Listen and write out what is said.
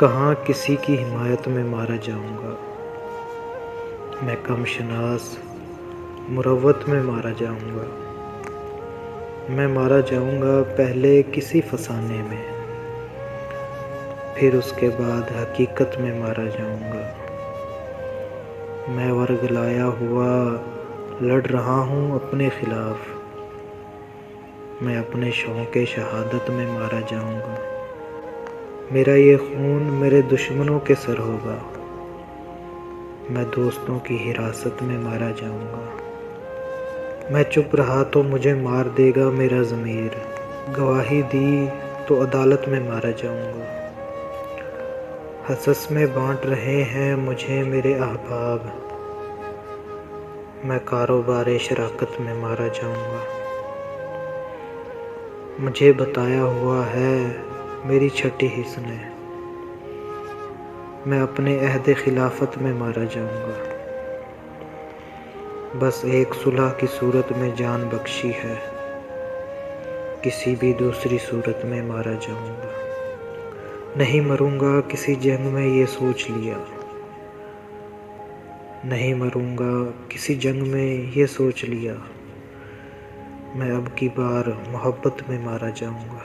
कहाँ किसी की हिमायत में मारा जाऊँगा। मैं कमशनास मुरव्वत में मारा जाऊँगा। मैं मारा जाऊँगा पहले किसी फसाने में, फिर उसके बाद हकीकत में मारा जाऊँगा। मैं वर्गलाया हुआ लड़ रहा हूँ अपने खिलाफ। मैं अपने शौक़े शहादत में मारा जाऊँगा। मेरा ये खून मेरे दुश्मनों के सर होगा। मैं दोस्तों की हिरासत में मारा जाऊँगा। मैं चुप रहा तो मुझे मार देगा मेरा ज़मीर। गवाही दी तो अदालत में मारा जाऊँगा। हसस में बाँट रहे हैं मुझे मेरे अहबाब। मैं कारोबार शराकत में मारा जाऊँगा। मुझे बताया हुआ है मेरी छठी हिस्स ने, मैं अपने अहद खिलाफत में मारा जाऊँगा। बस एक सुलह की सूरत में जान बख्शी है, किसी भी दूसरी सूरत में मारा जाऊँगा। नहीं मरूँगा किसी जंग में ये सोच लिया। नहीं मरूँगा किसी जंग में ये सोच लिया। मैं अब की बार मोहब्बत में मारा जाऊँगा।